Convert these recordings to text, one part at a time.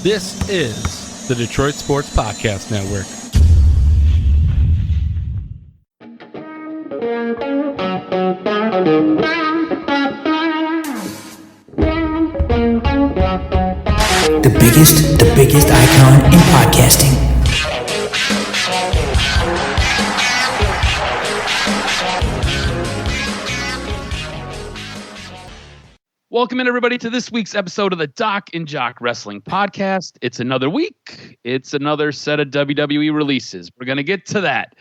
This is the Detroit Sports Podcast Network. The biggest icon in podcasting. Welcome in, everybody, to this week's episode of the Doc and Jock Wrestling Podcast. It's another week. It's another set of WWE releases. We're going to get to that.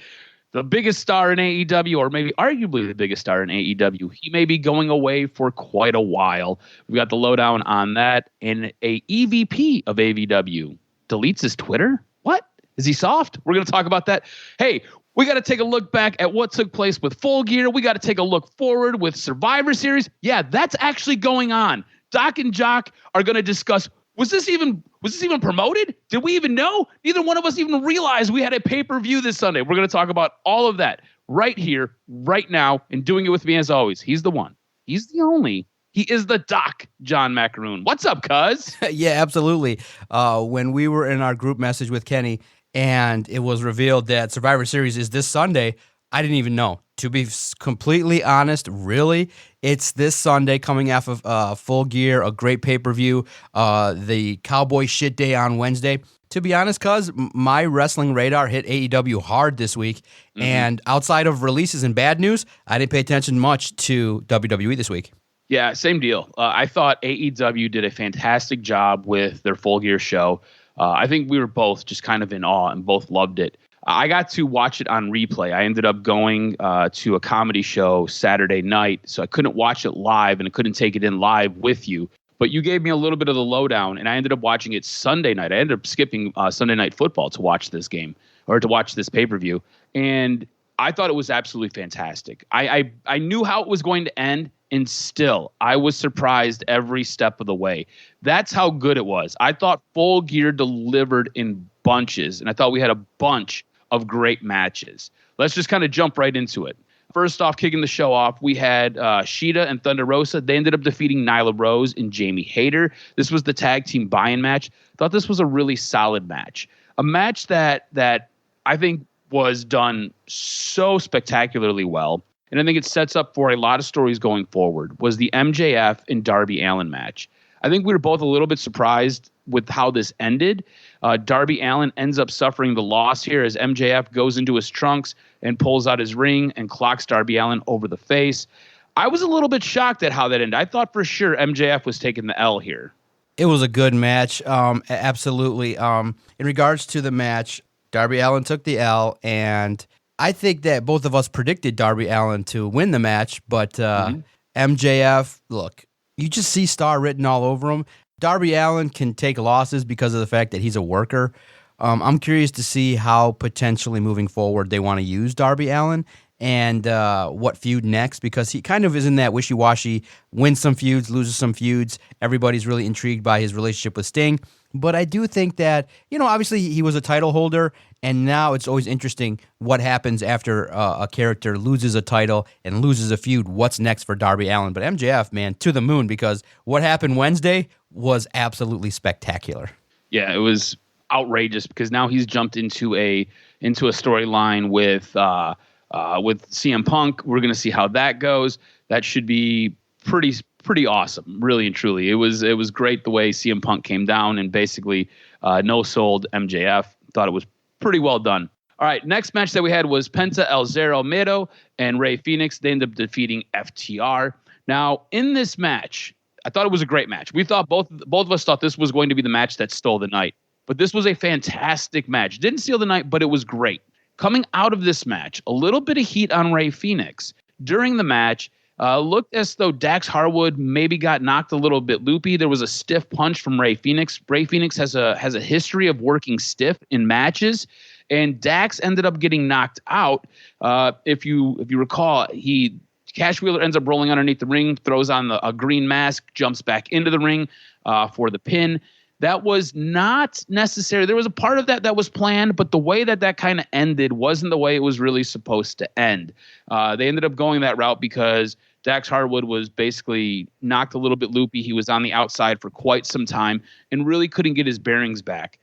The biggest star in AEW, or maybe arguably the biggest star in AEW, he may be going away for quite a while. We've got the lowdown on that. And a EVP of AEW deletes his Twitter? What? Is he soft? We're going to talk about that. Hey, we got to take a look back at what took place with Full Gear. We got to take a look forward with Survivor Series. Yeah, that's actually going on. Doc and Jock are going to discuss, was this even promoted? Did we even know? Neither one of us even realized we had a pay-per-view this Sunday. We're going to talk about all of that right here, right now, and doing it with me as always. He's the one. He's the only. He is the Doc, John Macaroon. What's up, cuz? Yeah, absolutely. When we were in our group message with Kenny, and it was revealed that Survivor Series is this Sunday, I didn't even know. To be completely honest, really, it's this Sunday coming off of Full Gear, a great pay-per-view, the Cowboy Shit Day on Wednesday. To be honest, cuz, my wrestling radar hit AEW hard this week, and outside of releases and bad news, I didn't pay attention much to WWE this week. Yeah, same deal. I thought AEW did a fantastic job with their Full Gear show. I think we were both just kind of in awe and both loved it. I got to watch it on replay. I ended up going to a comedy show Saturday night, so I couldn't watch it live and I couldn't take it in live with you. But you gave me a little bit of the lowdown, and I ended up watching it Sunday night. I ended up skipping Sunday Night Football to watch this game or to watch this pay-per-view, and I thought it was absolutely fantastic. I knew how it was going to end, and still, I was surprised every step of the way. That's how good it was. I thought Full Gear delivered in bunches, and I thought we had a bunch of great matches. Let's just kind of jump right into it. First off, kicking the show off, we had Shida and Thunder Rosa. They ended up defeating Nyla Rose and Jamie Hayter. This was the tag team buy-in match. Thought this was a really solid match. A match that I think was done so spectacularly well, and I think it sets up for a lot of stories going forward, was the MJF and Darby Allin match. I think we were both a little bit surprised with how this ended. Darby Allin ends up suffering the loss here as MJF goes into his trunks and pulls out his ring and clocks Darby Allin over the face. I was a little bit shocked at how that ended. I thought for sure MJF was taking the L here. It was a good match, absolutely. In regards to the match, Darby Allin took the L, and I think that both of us predicted Darby Allin to win the match, but MJF, look, you just see star written all over him. Darby Allin can take losses because of the fact that he's a worker. I'm curious to see how potentially moving forward they want to use Darby Allin and what feud next, because he kind of is in that wishy-washy, wins some feuds, loses some feuds. Everybody's really intrigued by his relationship with Sting. But I do think that, obviously he was a title holder, and now it's always interesting what happens after a character loses a title and loses a feud. What's next for Darby Allin? But MJF, man, to the moon, because what happened Wednesday was absolutely spectacular. Yeah, it was outrageous because now he's jumped into a storyline with CM Punk. We're going to see how that goes. That should be pretty awesome, really and truly. It was great the way CM Punk came down and basically no-sold MJF. Thought it was pretty well done. All right, next match that we had was Penta El Zero Miedo and Rey Fenix. They ended up defeating FTR. Now, in this match, I thought it was a great match. We thought both of us thought this was going to be the match that stole the night. But this was a fantastic match. Didn't steal the night, but it was great. Coming out of this match, a little bit of heat on Rey Fenix. During the match, looked as though Dax Harwood maybe got knocked a little bit loopy. There was a stiff punch from Rey Fenix. Rey Fenix has a history of working stiff in matches, and Dax ended up getting knocked out. If you recall, Cash Wheeler ends up rolling underneath the ring, throws on a green mask, jumps back into the ring for the pin. That was not necessary. There was a part of that was planned, but the way that kind of ended wasn't the way it was really supposed to end. They ended up going that route because Dax Harwood was basically knocked a little bit loopy. He was on the outside for quite some time and really couldn't get his bearings back.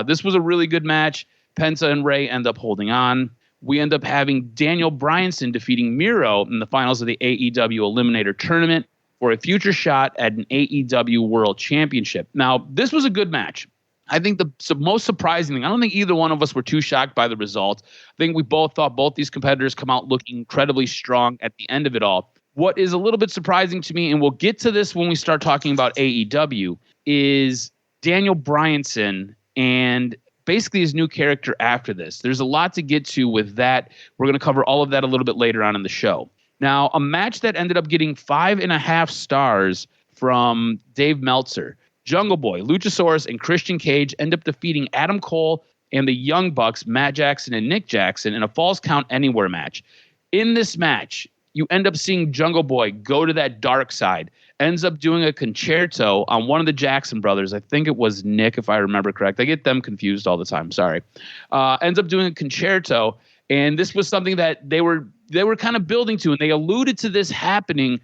This was a really good match. Penta and Ray end up holding on. We end up having Daniel Bryanson defeating Miro in the finals of the AEW Eliminator Tournament for a future shot at an AEW World Championship. Now, this was a good match. I think the most surprising thing, I don't think either one of us were too shocked by the result. I think we both thought both these competitors come out looking incredibly strong at the end of it all. What is a little bit surprising to me, and we'll get to this when we start talking about AEW, is Daniel Bryanson and basically his new character after this. There's a lot to get to with that. We're going to cover all of that a little bit later on in the show. Now, a match that ended up getting 5.5 stars from Dave Meltzer. Jungle Boy, Luchasaurus, and Christian Cage end up defeating Adam Cole and the Young Bucks, Matt Jackson and Nick Jackson, in a Falls Count Anywhere match. In this match, you end up seeing Jungle Boy go to that dark side, ends up doing a concerto on one of the Jackson brothers. I think it was Nick, if I remember correct. I get them confused all the time. Sorry. Ends up doing a concerto, and this was something that they were kind of building to, and they alluded to this happening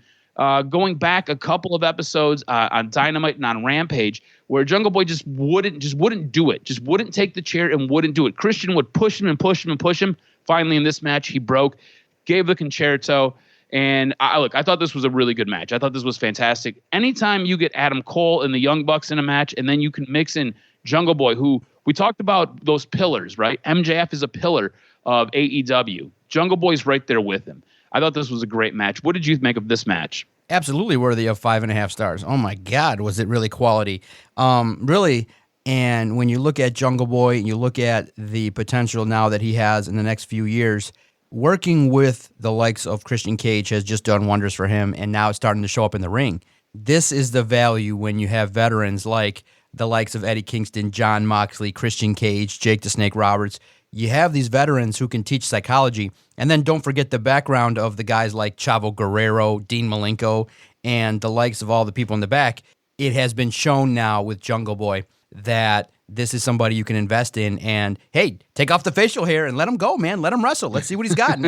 going back a couple of episodes on Dynamite and on Rampage, where Jungle Boy just wouldn't do it, just wouldn't take the chair and wouldn't do it. Christian would push him and push him and push him. Finally, in this match, he broke, gave the concerto, and I thought this was a really good match. I thought this was fantastic. Anytime you get Adam Cole and the Young Bucks in a match, and then you can mix in Jungle Boy, who we talked about those pillars, right? MJF is a pillar of AEW. Jungle Boy's right there with him. I thought this was a great match. What did you make of this match? Absolutely worthy of 5.5 stars. Oh my God, was it really quality? Really. And when you look at Jungle Boy and you look at the potential now that he has in the next few years, working with the likes of Christian Cage has just done wonders for him, and now it's starting to show up in the ring. This is the value when you have veterans like the likes of Eddie Kingston, John Moxley, Christian Cage, Jake the Snake Roberts. You have these veterans who can teach psychology, and then don't forget the background of the guys like Chavo Guerrero, Dean Malenko, and the likes of all the people in the back. It has been shown now with Jungle Boy that this is somebody you can invest in, and hey, take off the facial hair and let him go, man. Let him wrestle. Let's see what he's got. And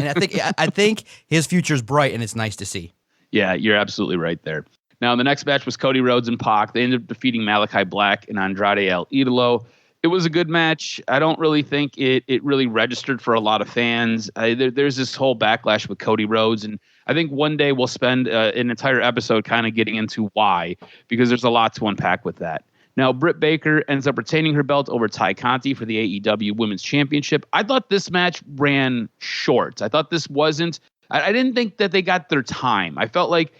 I think his future's bright, and it's nice to see. Yeah, you're absolutely right there. Now, the next match was Cody Rhodes and Pac. They ended up defeating Malachi Black and Andrade El Idolo. It was a good match. I don't really think it really registered for a lot of fans. There's this whole backlash with Cody Rhodes, and I think one day we'll spend an entire episode kind of getting into why, because there's a lot to unpack with that. Now, Britt Baker ends up retaining her belt over Ty Conti for the AEW Women's Championship. I thought this match ran short. I thought this wasn't – I didn't think that they got their time. I felt like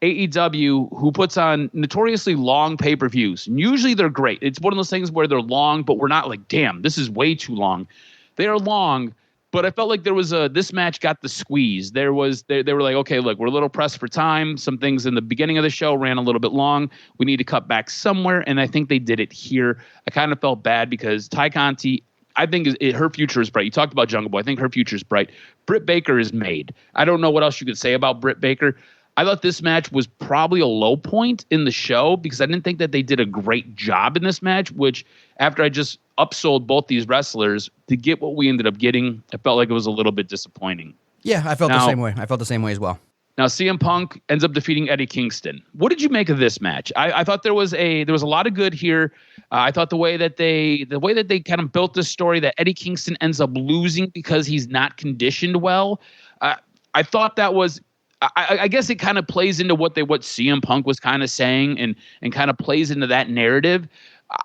AEW, who puts on notoriously long pay-per-views, and usually they're great. It's one of those things where they're long, but we're not like, damn, this is way too long. They are long, but I felt like there was this match got the squeeze. They were like, okay, look, we're a little pressed for time. Some things in the beginning of the show ran a little bit long. We need to cut back somewhere, and I think they did it here. I kind of felt bad because Ty Conti, I think her future is bright. You talked about Jungle Boy. I think her future is bright. Britt Baker is made. I don't know what else you could say about Britt Baker. I thought this match was probably a low point in the show because I didn't think that they did a great job in this match, which after I just upsold both these wrestlers to get what we ended up getting, I felt like it was a little bit disappointing. Yeah, I felt the same way. I felt the same way as well. Now, CM Punk ends up defeating Eddie Kingston. What did you make of this match? I thought there was a lot of good here. I thought the way that they kind of built this story that Eddie Kingston ends up losing because he's not conditioned well. I thought that was. I guess it kind of plays into what CM Punk was kind of saying and kind of plays into that narrative.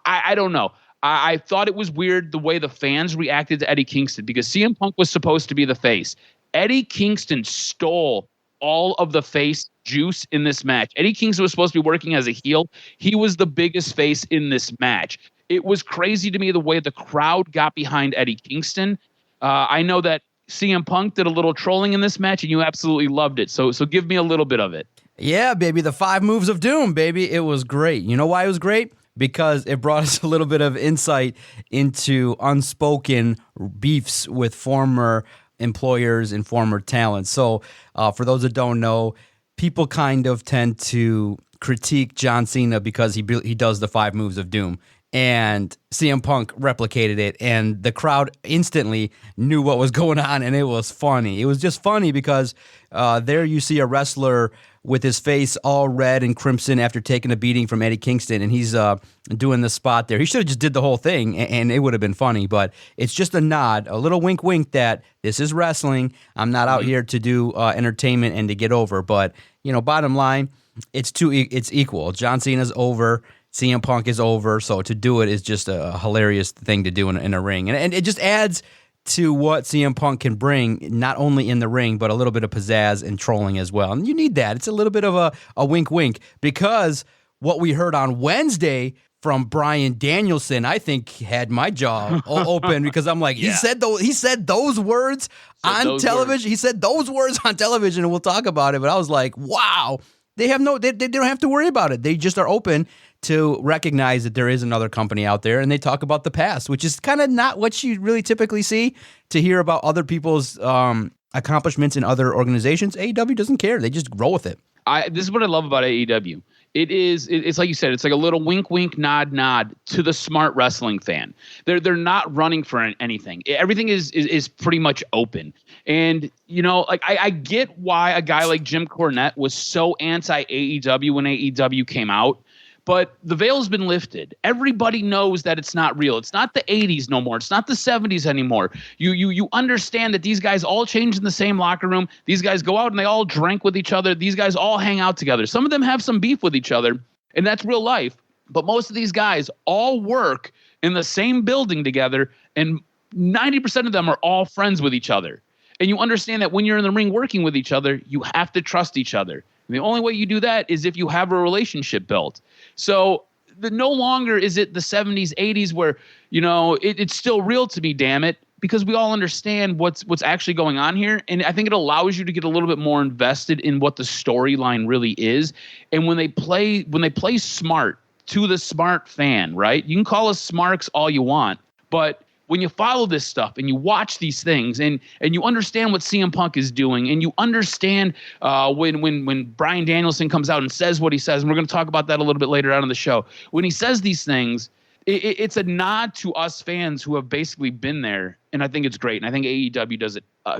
I don't know. I thought it was weird the way the fans reacted to Eddie Kingston because CM Punk was supposed to be the face. Eddie Kingston stole all of the face juice in this match. Eddie Kingston was supposed to be working as a heel. He was the biggest face in this match. It was crazy to me the way the crowd got behind Eddie Kingston. I know that CM Punk did a little trolling in this match, and you absolutely loved it. So give me a little bit of it. Yeah, baby, the 5 moves of doom, baby. It was great. You know why it was great? Because it brought us a little bit of insight into unspoken beefs with former employers and former talent. So for those that don't know, people kind of tend to critique John Cena because he does the 5 moves of doom. and CM Punk replicated it, and the crowd instantly knew what was going on, and it was funny. It was just funny because there you see a wrestler with his face all red and crimson after taking a beating from Eddie Kingston, and he's doing the spot there. He should have just did the whole thing, and it would have been funny, but it's just a nod, a little wink that this is wrestling. I'm not out here to do entertainment and to get over, but, bottom line, it's equal. John Cena's over. CM Punk is over, so to do it is just a hilarious thing to do in a ring. And it just adds to what CM Punk can bring, not only in the ring, but a little bit of pizzazz and trolling as well. And you need that. It's a little bit of a wink, because what we heard on Wednesday from Bryan Danielson, I think had my jaw open, because I'm like, he said those words on television. He said those words on television, and we'll talk about it. But I was like, wow, they don't have to worry about it. They just are open to recognize that there is another company out there, and they talk about the past, which is kind of not what you really typically see, to hear about other people's accomplishments in other organizations. AEW doesn't care. They just roll with it. This is what I love about AEW. It's like you said, it's like a little wink, nod to the smart wrestling fan. They're not running for anything. Everything is pretty much open. And, I get why a guy like Jim Cornette was so anti AEW when AEW came out. But the veil's been lifted. Everybody knows that it's not real. It's not the 80s no more. It's not the 70s anymore. You understand that these guys all change in the same locker room. These guys go out and they all drink with each other. These guys all hang out together. Some of them have some beef with each other, and that's real life. But most of these guys all work in the same building together, and 90% of them are all friends with each other. And you understand that when you're in the ring working with each other, you have to trust each other. And the only way you do that is if you have a relationship built. So no longer is it the 70s, 80s where, it's still real to me, damn it, because we all understand what's actually going on here. And I think it allows you to get a little bit more invested in what the storyline really is. And when they play smart to the smart fan, right? You can call us smarks all you want, but when you follow this stuff and you watch these things and you understand what CM Punk is doing, and you understand when Bryan Danielson comes out and says what he says, and we're going to talk about that a little bit later on in the show, when he says these things, it's a nod to us fans who have basically been there, and I think it's great. And I think AEW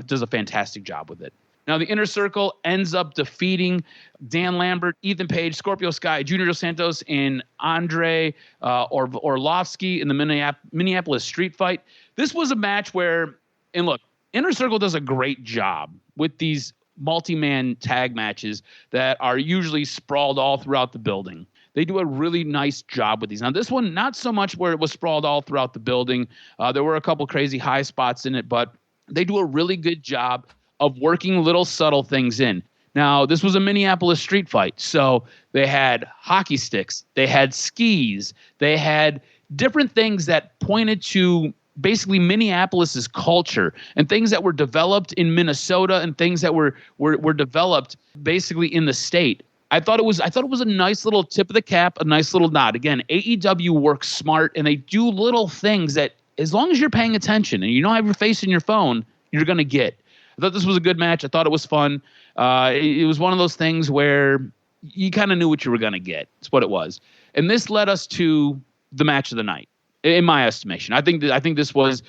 does a fantastic job with it. Now, the Inner Circle ends up defeating Dan Lambert, Ethan Page, Scorpio Sky, Junior Dos Santos, and Andre Orlovsky in the Minneapolis street fight. This was a match where, and look, Inner Circle does a great job with these multi-man tag matches that are usually sprawled all throughout the building. They do a really nice job with these. Now, this one, not so much where it was sprawled all throughout the building. There were a couple crazy high spots in it, but they do a really good job of working little subtle things in. Now, this was a Minneapolis street fight, so they had hockey sticks, they had skis, they had different things that pointed to basically Minneapolis's culture and things that were developed in Minnesota and things that were developed basically in the state. I thought it was a nice little tip of the cap, a nice little nod. Again, AEW works smart, and they do little things that, as long as you're paying attention and you don't have your face in your phone, you're going to get. I thought this was a good match. I thought it was fun. It was one of those things where you kind of knew what you were going to get. That's what it was. And this led us to the match of the night, in my estimation. I think this was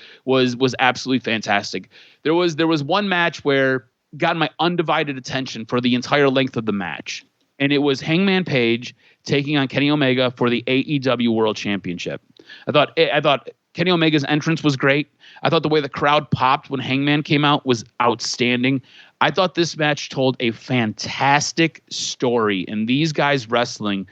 absolutely fantastic. There was one match where got my undivided attention for the entire length of the match, and it was Hangman Page taking on Kenny Omega for the AEW World Championship. I thought Kenny Omega's entrance was great. I thought the way the crowd popped when Hangman came out was outstanding. I thought this match told a fantastic story, and these guys wrestling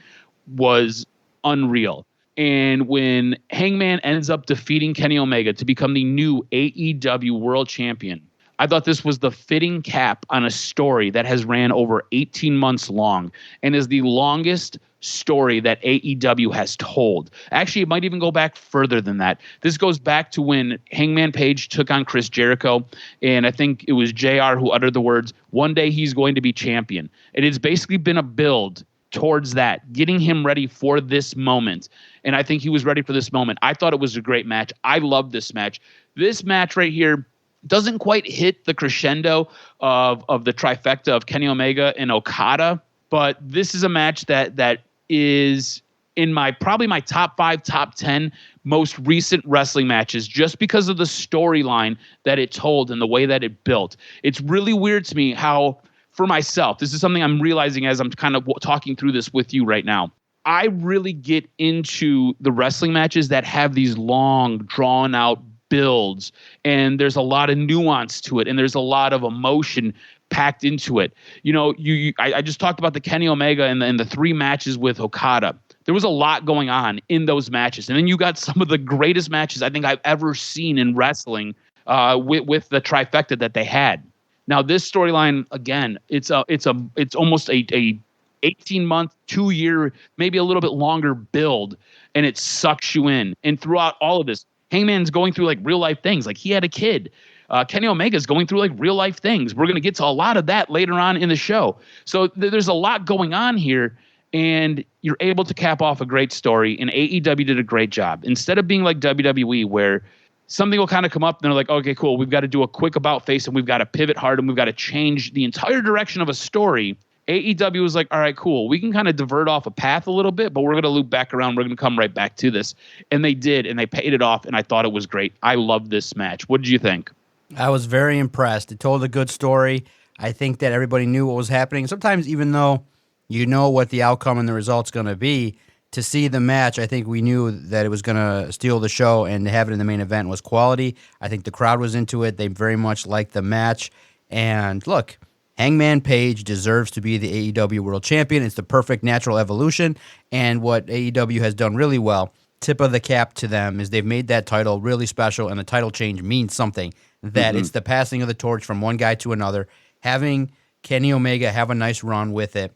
was unreal. And when Hangman ends up defeating Kenny Omega to become the new AEW World Champion, I thought this was the fitting cap on a story that has ran over 18 months long and is the longest story that AEW has told. Actually, it might even go back further than that. This goes back to when Hangman Page took on Chris Jericho, and I think it was JR who uttered the words, "One day he's going to be champion." It has basically been a build towards that, getting him ready for this moment. And I think he was ready for this moment. I thought it was a great match. I loved this match. This match right here doesn't quite hit the crescendo of the trifecta of Kenny Omega and Okada, but this is a match that is in probably my top 5, top 10 most recent wrestling matches, just because of the storyline that it told and the way that it built. It's really weird to me how, for myself, this is something I'm realizing as I'm kind of talking through this with you right now. I really get into the wrestling matches that have these long, drawn out builds, and there's a lot of nuance to it, and there's a lot of emotion packed into it. You know, I just talked about the Kenny Omega and the 3 matches with Okada. There was a lot going on in those matches, and then you got some of the greatest matches I think I've ever seen in wrestling with the trifecta that they had. Now, this storyline, again, it's almost a 18-month, 2-year, maybe a little bit longer build, and it sucks you in. And throughout all of this, Hangman's going through like real life things. Like he had a kid. Kenny Omega's going through like real life things. We're going to get to a lot of that later on in the show. So there's a lot going on here, and you're able to cap off a great story. And AEW did a great job. Instead of being like WWE, where something will kind of come up and they're like, okay, cool, we've got to do a quick about face and we've got to pivot hard and we've got to change the entire direction of a story. AEW was like, all right, cool. We can kind of divert off a path a little bit, but we're going to loop back around. We're going to come right back to this. And they did, and they paid it off, and I thought it was great. I loved this match. What did you think? I was very impressed. It told a good story. I think that everybody knew what was happening. Sometimes even though you know what the outcome and the result's going to be, to see the match, I think we knew that it was going to steal the show, and to have it in the main event was quality. I think the crowd was into it. They very much liked the match. And look, Hangman Page deserves to be the AEW World Champion. It's the perfect natural evolution. And what AEW has done really well, tip of the cap to them, is they've made that title really special, and the title change means something. That it's the passing of the torch from one guy to another, having Kenny Omega have a nice run with it,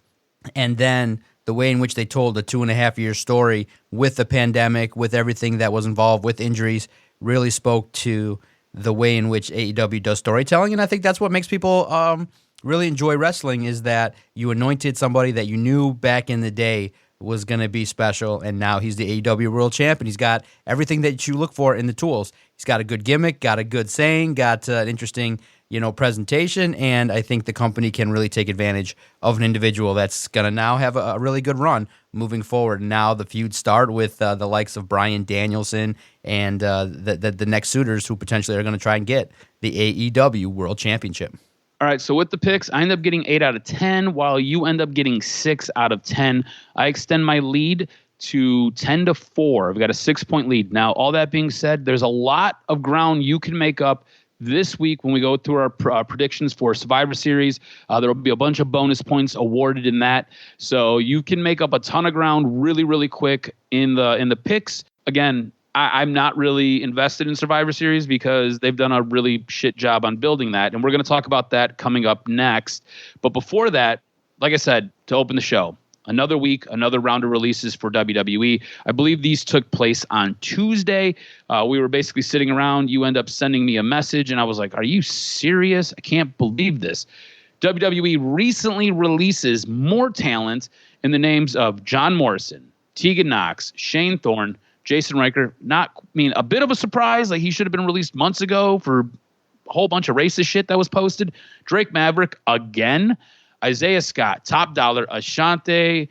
and then the way in which they told a 2.5-year story with the pandemic, with everything that was involved, with injuries, really spoke to the way in which AEW does storytelling. And I think that's what makes people really enjoy wrestling, is that you anointed somebody that you knew back in the day was going to be special, and now he's the AEW World Champion. He's got everything that you look for in the tools. He's got a good gimmick, got a good saying, got an interesting, presentation, and I think the company can really take advantage of an individual that's going to now have a really good run moving forward. Now the feuds start with the likes of Bryan Danielson and the next suitors who potentially are going to try and get the AEW World Championship. All right, so with the picks, I end up getting 8 out of 10, while you end up getting 6 out of 10. I extend my lead to 10-4. I've got a 6-point lead. Now, all that being said, there's a lot of ground you can make up this week when we go through our predictions for Survivor Series. There will be a bunch of bonus points awarded in that. So you can make up a ton of ground really, really quick in the picks. Again, I'm not really invested in Survivor Series because they've done a really shit job on building that. And we're going to talk about that coming up next. But before that, like I said, to open the show, another week, another round of releases for WWE. I believe these took place on Tuesday. We were basically sitting around. You end up sending me a message, and I was like, are you serious? I can't believe this. WWE recently releases more talent in the names of John Morrison, Tegan Knox, Shane Thorne, Jason Riker. A bit of a surprise. Like, he should have been released months ago for a whole bunch of racist shit that was posted. Drake Maverick again. Isaiah Scott, Top Dollar, Ashante,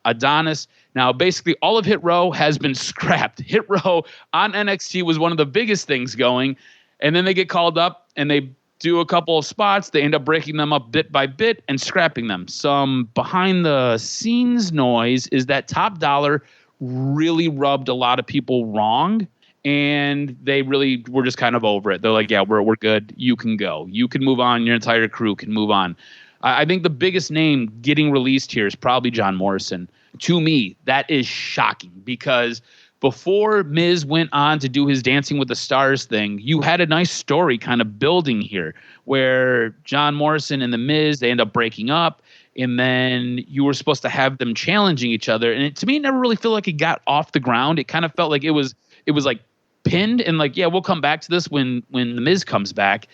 Adonis. Now, basically, all of Hit Row has been scrapped. Hit Row on NXT was one of the biggest things going, and then they get called up and they do a couple of spots. They end up breaking them up bit by bit and scrapping them. Some behind-the-scenes noise is that Top Dollar really rubbed a lot of people wrong, and they really were just kind of over it. They're like, yeah, we're good. You can go. You can move on. Your entire crew can move on. I think the biggest name getting released here is probably John Morrison. To me, that is shocking, because before Miz went on to do his Dancing with the Stars thing, you had a nice story kind of building here where John Morrison and the Miz, they end up breaking up, and then you were supposed to have them challenging each other. And to me, it never really felt like it got off the ground. It kind of felt like it was like pinned, and like, yeah, we'll come back to this when the Miz comes back.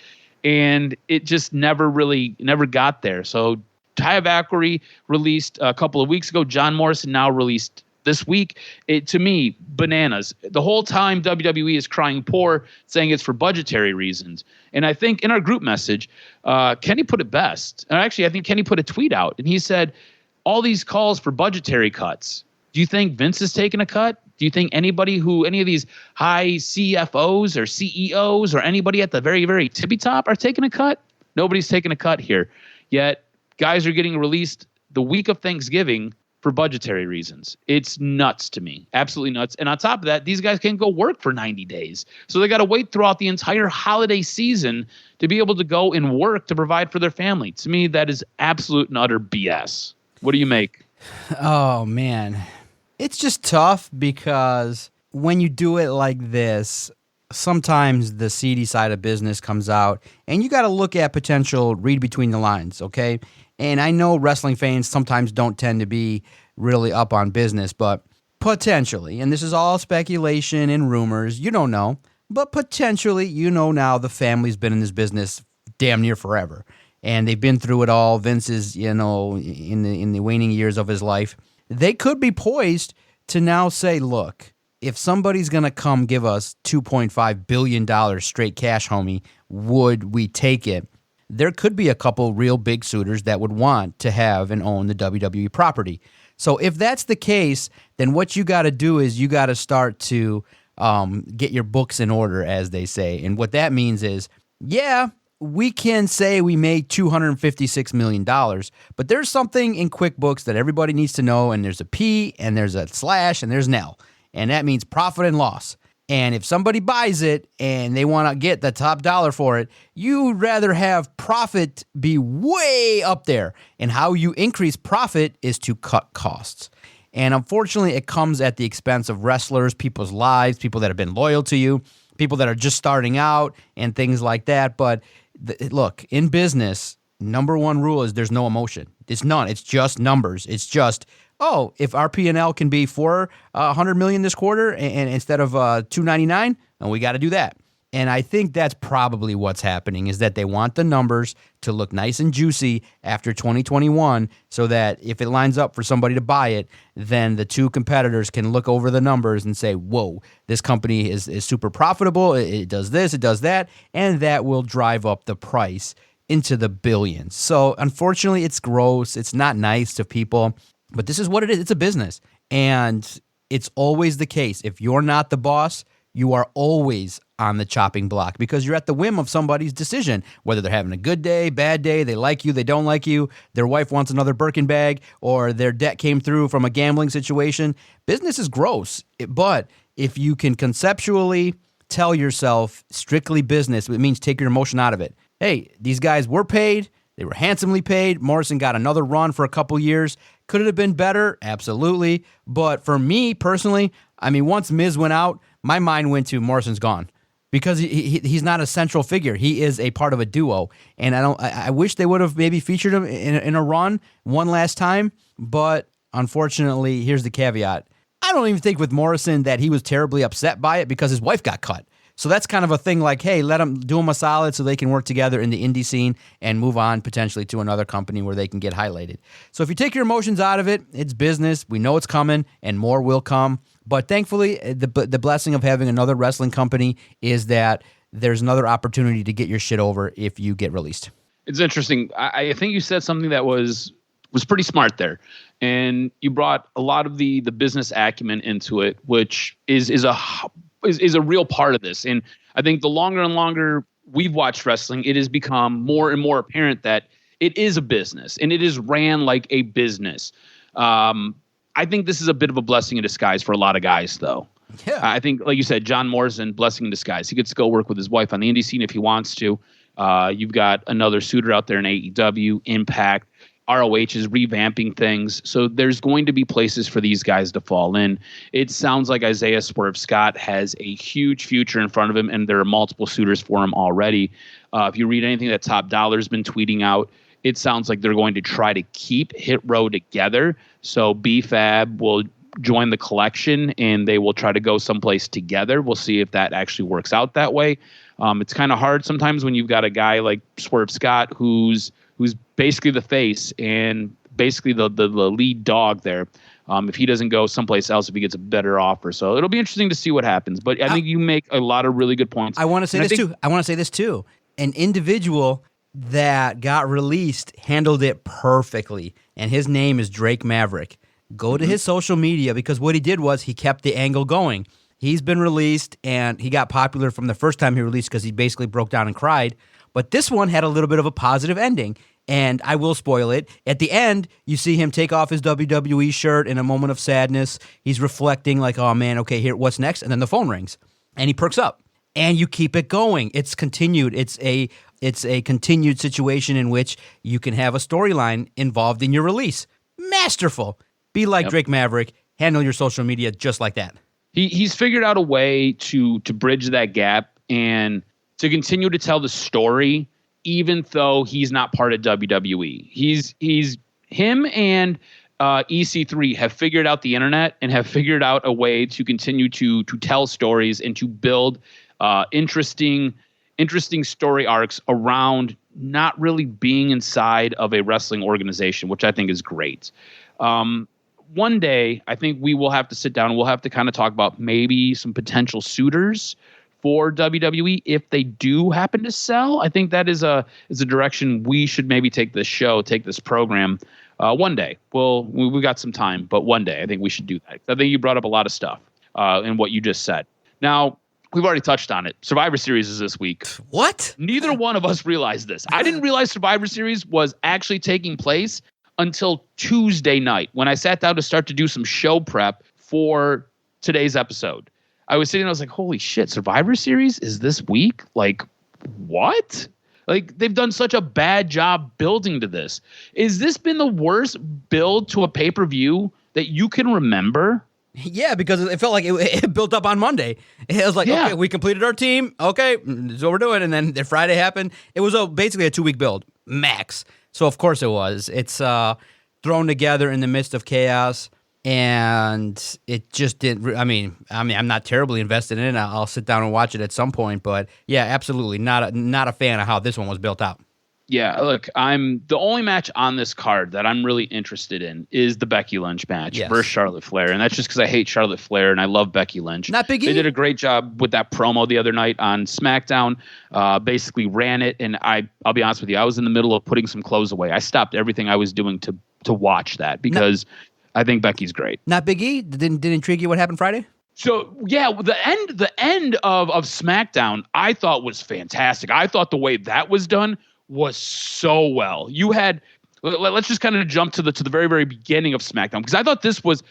And it just never got there. So Taya Valkyrie released a couple of weeks ago. John Morrison now released this week. To me, bananas. The whole time WWE is crying poor, saying it's for budgetary reasons. And I think in our group message, Kenny put it best. And actually, I think Kenny put a tweet out, and he said, all these calls for budgetary cuts, Do you think Vince is taking a cut? Do you think any of these high CFOs or CEOs or anybody at the very, very tippy top are taking a cut? Nobody's taking a cut here. Yet guys are getting released the week of Thanksgiving for budgetary reasons. It's nuts to me. Absolutely nuts. And on top of that, these guys can't go work for 90 days. So they got to wait throughout the entire holiday season to be able to go and work to provide for their family. To me, that is absolute and utter BS. What do you make? Oh, man. It's just tough because when you do it like this, sometimes the seedy side of business comes out, and you got to look at potential read between the lines, okay? And I know wrestling fans sometimes don't tend to be really up on business, but potentially, and this is all speculation and rumors, you don't know, but potentially, now the family's been in this business damn near forever, and they've been through it all. Vince is, in the waning years of his life. They could be poised to now say, look, if somebody's going to come give us $2.5 billion straight cash, homie, would we take it? There could be a couple real big suitors that would want to have and own the WWE property. So if that's the case, then what you got to do is you got to start to get your books in order, as they say. And what that means is, yeah, we can say we made $256 million, but there's something in QuickBooks that everybody needs to know, and there's a P, and there's a slash, and there's an L, and that means profit and loss. And if somebody buys it and they want to get the top dollar for it, you'd rather have profit be way up there. And how you increase profit is to cut costs. And unfortunately, it comes at the expense of wrestlers, people's lives, people that have been loyal to you, people that are just starting out, and things like that. But look, in business, number one rule is there's no emotion. It's none. It's just numbers. It's just, oh, if our P&L can be $400 million this quarter and instead of $299, then we got to do that. And I think that's probably what's happening, is that they want the numbers to look nice and juicy after 2021 so that if it lines up for somebody to buy it, then the two competitors can look over the numbers and say, whoa, this company is super profitable, it does this, it does that, and that will drive up the price into the billions. So unfortunately, it's gross. It's not nice to people, but this is what it is. It's a business. And it's always the case. If you're not the boss, you are always on the chopping block because you're at the whim of somebody's decision, whether they're having a good day, bad day, they like you, they don't like you, their wife wants another Birkin bag, or their debt came through from a gambling situation. Business is gross, but if you can conceptually tell yourself strictly business, it means take your emotion out of it. Hey, these guys were paid. They were handsomely paid. Morrison got another run for a couple years. Could it have been better? Absolutely. But for me personally, I mean, once Miz went out, my mind went to Morrison's gone because he's not a central figure. He is a part of a duo, and I wish they would have maybe featured him in a run one last time. But unfortunately, here's the caveat: I don't even think with Morrison that he was terribly upset by it because his wife got cut. So that's kind of a thing like, hey, let them do him a solid so they can work together in the indie scene and move on potentially to another company where they can get highlighted. So if you take your emotions out of it, it's business. We know it's coming and more will come. But thankfully, the blessing of having another wrestling company is that there's another opportunity to get your shit over if you get released. It's interesting. I think you said something that was pretty smart there. And you brought a lot of the business acumen into it, which is a real part of this. And I think the longer and longer we've watched wrestling, it has become more and more apparent that it is a business and it is ran like a business. I think this is a bit of a blessing in disguise for a lot of guys, though. Yeah. I think, like you said, John Morrison, blessing in disguise. He gets to go work with his wife on the indie scene if he wants to. You've got another suitor out there in AEW, Impact. ROH is revamping things. So there's going to be places for these guys to fall in. It sounds like Isaiah Swerve Scott has a huge future in front of him, and there are multiple suitors for him already. If you read anything that Top Dollar's been tweeting out, it sounds like they're going to try to keep Hit Row together. So B-Fab will join the collection, and they will try to go someplace together. We'll see if that actually works out that way. It's kind of hard sometimes when you've got a guy like Swerve Scott who's basically the face and basically the lead dog there. If he doesn't go someplace else, if he gets a better offer. So it'll be interesting to see what happens. But I think you make a lot of really good points. I want to say this too. An individual that got released handled it perfectly, and his name is Drake Maverick. go to his social media, because what he did was he kept the angle going. He's been released, and he got popular from the first time he released because he basically broke down and cried. But this one had a little bit of a positive ending, and I will spoil it. At the end, you see him take off his WWE shirt in a moment of sadness. He's reflecting like, oh, man, okay, here, what's next? And then the phone rings, and he perks up. And you keep it going. It's continued. It's a continued situation in which you can have a storyline involved in your release. Masterful. Be like Drake Maverick. Handle your social media just like that. He's figured out a way to bridge that gap and to continue to tell the story, even though he's not part of WWE. Him and EC3 have figured out the internet and have figured out a way to continue to tell stories and to build interesting story arcs around not really being inside of a wrestling organization, which I think is great. One day, I think we will have to sit down and we'll have to kind of talk about maybe some potential suitors for WWE if they do happen to sell. I think that is a direction we should maybe take this program. One day. We got some time, but one day I think we should do that. I think you brought up a lot of stuff in what you just said. Now, we've already touched on it. Survivor Series is this week. What? Neither one of us realized this. I didn't realize Survivor Series was actually taking place until Tuesday night when I sat down to start to do some show prep for today's episode. I was sitting and I was like, holy shit, Survivor Series is this week? Like, what? Like, they've done such a bad job building to this. Is this been the worst build to a pay-per-view that you can remember? Yeah, because it felt like it built up on Monday. It was like, okay, we completed our team. Okay, that's what we're doing. And then Friday happened. It was basically a 2-week build, max. So, of course it was. It's thrown together in the midst of chaos. And it just didn't. I mean, I'm not terribly invested in it. I'll sit down and watch it at some point. But yeah, absolutely not a fan of how this one was built out. Yeah, look, the only match on this card that I'm really interested in is the Becky Lynch match versus Charlotte Flair, and that's just because I hate Charlotte Flair and I love Becky Lynch. Not Big E. They did a great job with that promo the other night on SmackDown. Basically ran it, and I'll be honest with you, I was in the middle of putting some clothes away. I stopped everything I was doing to watch that because I think Becky's great. Not Big E? Didn't intrigue you what happened Friday? So, yeah, the end of SmackDown I thought was fantastic. I thought the way that was done was so well. Let's just kind of jump to the very, very beginning of SmackDown, because I thought this was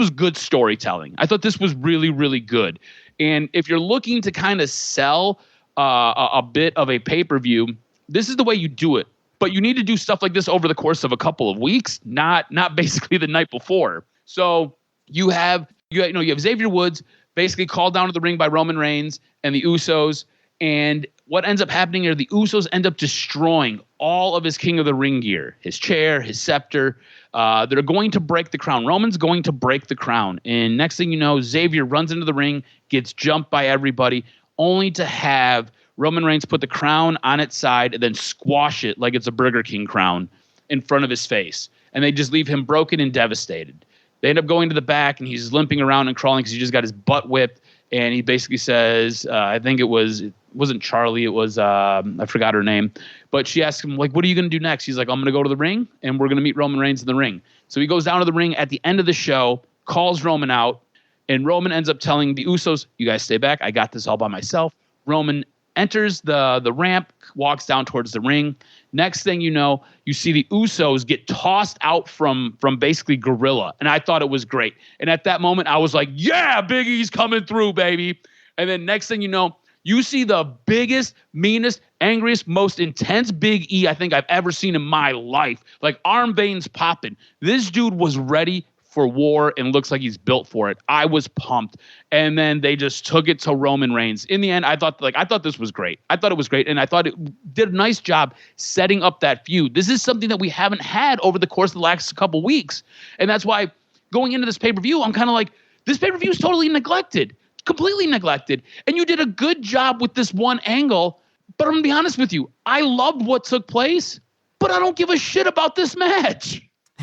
good storytelling. I thought this was really, really good. And if you're looking to kind of sell a bit of a pay-per-view, this is the way you do it. But you need to do stuff like this over the course of a couple of weeks, not basically the night before. So you have Xavier Woods basically called down to the ring by Roman Reigns and the Usos. And what ends up happening are the Usos end up destroying all of his King of the Ring gear, his chair, his scepter. They're going to break the crown. Roman's going to break the crown. And next thing you know, Xavier runs into the ring, gets jumped by everybody, only to have Roman Reigns put the crown on its side and then squash it like it's a Burger King crown in front of his face. And they just leave him broken and devastated. They end up going to the back, and he's limping around and crawling because he just got his butt whipped. And he basically says, I think it wasn't Charlie. It was, I forgot her name. But she asked him, like, what are you going to do next? He's like, I'm going to go to the ring, and we're going to meet Roman Reigns in the ring. So he goes down to the ring at the end of the show, calls Roman out, and Roman ends up telling the Usos, you guys stay back. I got this all by myself. Roman enters the ramp, walks down towards the ring. Next thing you know, you see the Usos get tossed out from basically Gorilla. And I thought it was great. And at that moment, I was like, yeah, Big E's coming through, baby. And then next thing you know, you see the biggest, meanest, angriest, most intense Big E I think I've ever seen in my life. Like arm veins popping. This dude was ready for war and looks like he's built for it. I was pumped. And then they just took it to Roman Reigns. In the end, I thought this was great. I thought it was great. And I thought it did a nice job setting up that feud. This is something that we haven't had over the course of the last couple weeks. And that's why going into this pay-per-view, I'm kind of like, this pay-per-view is totally neglected, completely neglected. And you did a good job with this one angle. But I'm going to be honest with you. I loved what took place, but I don't give a shit about this match.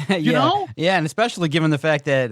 You know? Yeah, and especially given the fact that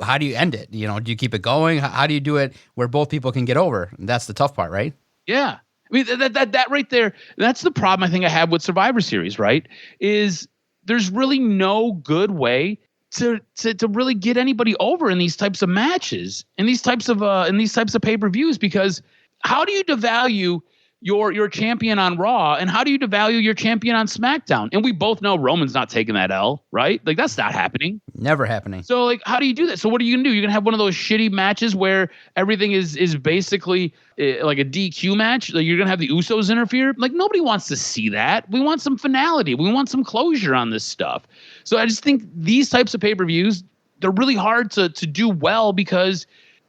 how do you end it? You know, do you keep it going? How do you do it where both people can get over? That's the tough part, right? Yeah. I mean, that right there, that's the problem I think I have with Survivor Series, right? Is there's really no good way to really get anybody over in these types of matches, in these types of pay-per-views, because how do you devalue your champion on Raw, and how do you devalue your champion on SmackDown? And we both know Roman's not taking that L, right? Like, that's not happening. Never happening. So, like, how do you do that? So what are you going to do? You're going to have one of those shitty matches where everything is basically like a DQ match? Like, you're going to have the Usos interfere? Like, nobody wants to see that. We want some finality. We want some closure on this stuff. So I just think these types of pay-per-views, they're really hard to do well, because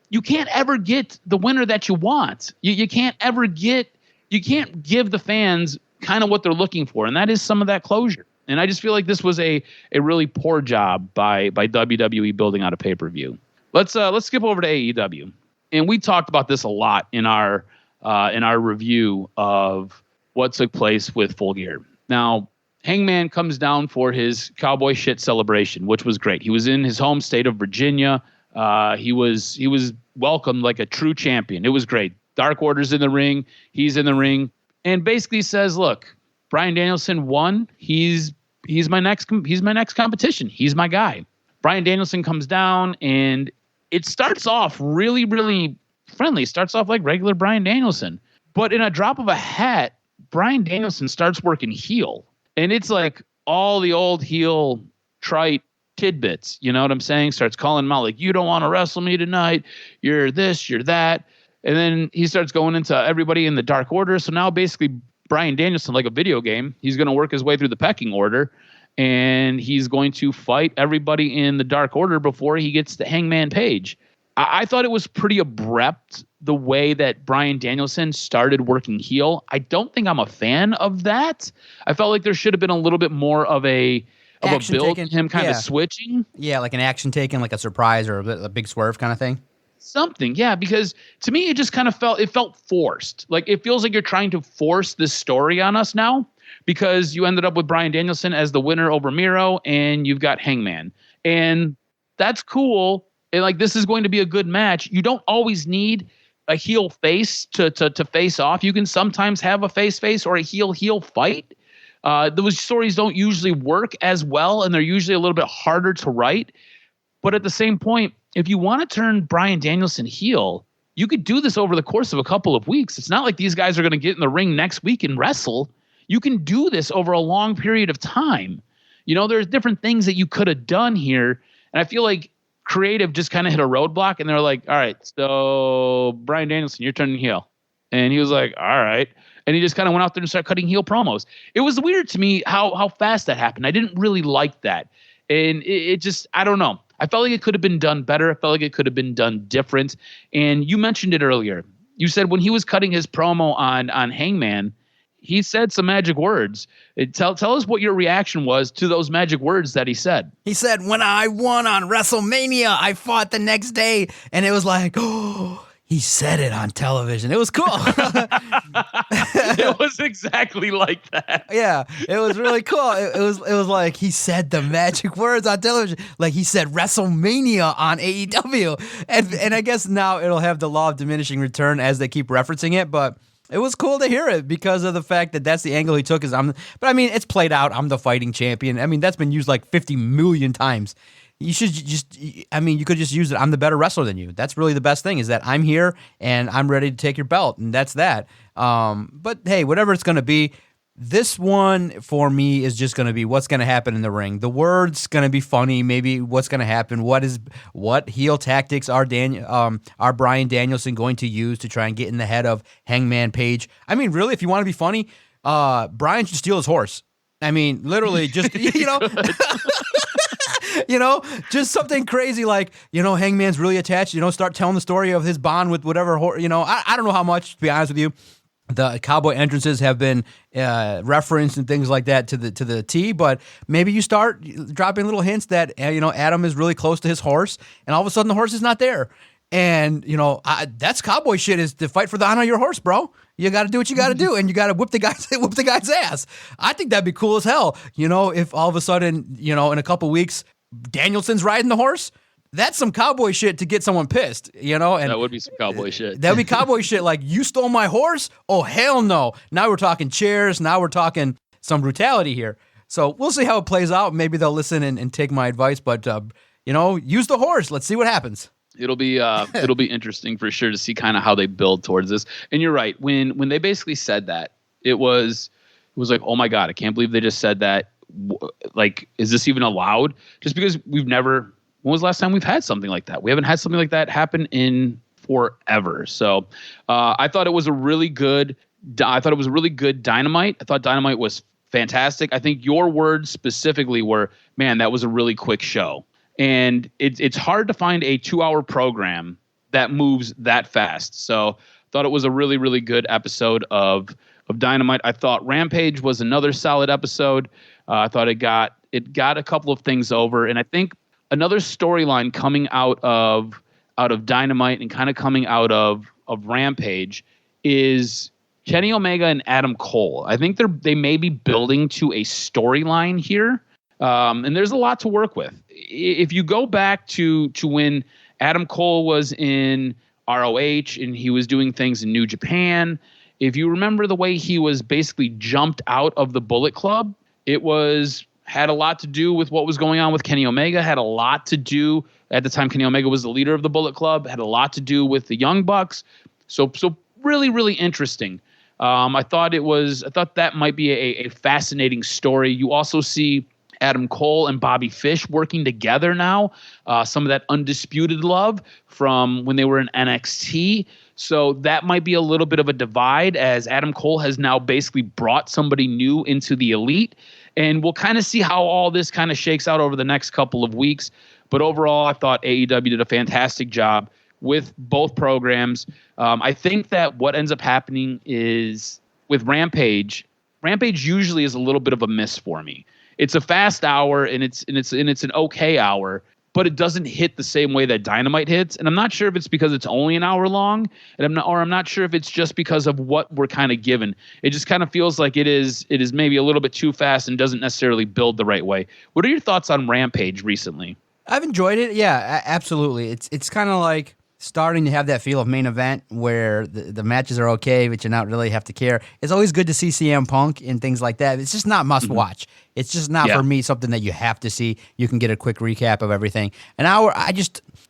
you can't ever get the winner that you want. You can't ever get... You can't give the fans kind of what they're looking for, and that is some of that closure. And I just feel like this was a really poor job by WWE building out a pay-per-view. Let's skip over to AEW, and we talked about this a lot in our review of what took place with Full Gear. Now, Hangman comes down for his cowboy shit celebration, which was great. He was in his home state of Virginia. He was welcomed like a true champion. It was great. Dark Order's in the ring. He's in the ring, and basically says, "Look, Bryan Danielson won. He's my next competition. He's my guy." Bryan Danielson comes down, and it starts off really, really friendly. Starts off like regular Bryan Danielson, but in a drop of a hat, Bryan Danielson starts working heel, and it's like all the old heel trite tidbits. You know what I'm saying? Starts calling him out like, "You don't want to wrestle me tonight. You're this. You're that." And then he starts going into everybody in the Dark Order. So now basically Bryan Danielson, like a video game, he's going to work his way through the pecking order, and he's going to fight everybody in the Dark Order before he gets to Hangman Page. I thought it was pretty abrupt the way that Bryan Danielson started working heel. I don't think I'm a fan of that. I felt like there should have been a little bit more of a build, him kind of switching. Yeah, like an action taken, like a surprise or a big swerve kind of thing. Something, yeah, because to me it just kind of felt forced. Like, it feels like you're trying to force this story on us now, because you ended up with Bryan Danielson as the winner over Miro, and you've got Hangman, and that's cool. And like, this is going to be a good match. You don't always need a heel face to face off. You can sometimes have a face or a heel fight. Those stories don't usually work as well, and they're usually a little bit harder to write. But at the same point, if you want to turn Bryan Danielson heel, you could do this over the course of a couple of weeks. It's not like these guys are going to get in the ring next week and wrestle. You can do this over a long period of time. You know, there's different things that you could have done here. And I feel like creative just kind of hit a roadblock, and they're like, all right, so Bryan Danielson, you're turning heel. And he was like, all right. And he just kind of went out there and started cutting heel promos. It was weird to me how fast that happened. I didn't really like that. And it just, I don't know. I felt like it could have been done better. I felt like it could have been done different. And you mentioned it earlier. You said when he was cutting his promo on Hangman, he said some magic words. Tell us what your reaction was to those magic words that he said. He said, "When I won on WrestleMania, I fought the next day." And it was like, oh, he said it on television. It was cool. It was exactly like that. Yeah, it was really cool. It was like he said the magic words on television. Like he said WrestleMania on AEW. And I guess now it'll have the law of diminishing return as they keep referencing it, but it was cool to hear it because of the fact that that's the angle he took. But I mean, it's played out. I'm the fighting champion. I mean, that's been used like 50 million times. You should just, I mean, you could just use it. I'm the better wrestler than you. That's really the best thing, is that I'm here and I'm ready to take your belt, and that's that. But hey, whatever it's going to be, this one for me is just going to be what's going to happen in the ring. The word's going to be funny. Maybe what's going to happen. What heel tactics are Bryan Danielson going to use to try and get in the head of Hangman Page? I mean, really, if you want to be funny, Bryan should steal his horse. I mean, literally, just just something crazy like, Hangman's really attached. Start telling the story of his bond with whatever. I don't know how much, to be honest with you. The cowboy entrances have been referenced and things like that to the T, but maybe you start dropping little hints that Adam is really close to his horse, and all of a sudden the horse is not there. And that's cowboy shit, is to fight for the honor of your horse, bro. You got to do what you got to do, and you got to whip the guy's ass. I think that'd be cool as hell. If all of a sudden, in a couple weeks, Danielson's riding the horse. That's some cowboy shit to get someone pissed, and that would be some cowboy shit. That would be cowboy shit. Like, you stole my horse? Oh, hell no. Now we're talking chairs. Now we're talking some brutality here. So we'll see how it plays out. Maybe they'll listen and take my advice, but use the horse. Let's see what happens. It'll be interesting for sure to see kind of how they build towards this. And you're right. When they basically said that, it was like, oh my God, I can't believe they just said that. Like, is this even allowed? Just because when was the last time we've had something like that? We haven't had something like that happen in forever. So I thought it was a really good Dynamite. I thought Dynamite was fantastic. I think your words specifically were, man, that was a really quick show. And it's hard to find a 2-hour program that moves that fast. So I thought it was a really, really good episode of Dynamite. I thought Rampage was another solid episode. I thought it got a couple of things over. And I think another storyline coming out of Dynamite and kind of coming out of Rampage is Kenny Omega and Adam Cole. I think they may be building to a storyline here. And there's a lot to work with. If you go back to when Adam Cole was in ROH and he was doing things in New Japan, if you remember the way he was basically jumped out of the Bullet Club, it had a lot to do with what was going on with Kenny Omega, had a lot to do, at the time Kenny Omega was the leader of the Bullet Club, had a lot to do with the Young Bucks. So really, really interesting. I thought that might be a fascinating story. You also see Adam Cole and Bobby Fish working together now. Some of that undisputed love from when they were in NXT. So that might be a little bit of a divide, as Adam Cole has now basically brought somebody new into the Elite. And we'll kind of see how all this kind of shakes out over the next couple of weeks. But overall, I thought AEW did a fantastic job with both programs. I think that what ends up happening is with Rampage usually is a little bit of a miss for me. It's a fast hour and it's an okay hour, but it doesn't hit the same way that Dynamite hits. And I'm not sure if it's because it's only an hour long, and I'm not sure if it's just because of what we're kind of given. It just kind of feels like it is maybe a little bit too fast and doesn't necessarily build the right way. What are your thoughts on Rampage recently? I've enjoyed it. Yeah, absolutely. It's kind of like starting to have that feel of main event where the matches are okay, but you not really have to care. It's always good to see CM Punk and things like that. It's just not must watch. It's just not for me something that you have to see. You can get a quick recap of everything. An hour,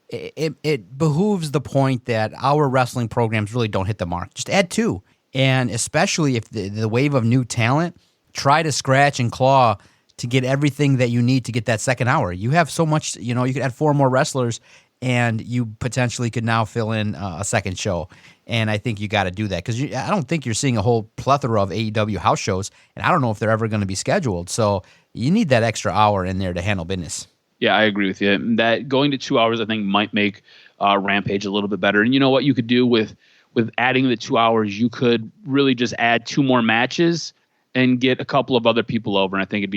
it behooves the point that our wrestling programs really don't hit the mark. Just add 2. And especially if the wave of new talent, try to scratch and claw to get everything that you need to get that second hour. You have so much, you could add 4 more wrestlers and you potentially could now fill in a second show. And I think you got to do that because I don't think you're seeing a whole plethora of AEW house shows, and I don't know if they're ever going to be scheduled. So you need that extra hour in there to handle business. Yeah, I agree with you. That going to 2 hours, I think, might make Rampage a little bit better. And you know what you could do with adding the 2 hours? You could really just add 2 more matches and get a couple of other people over. And I think it'd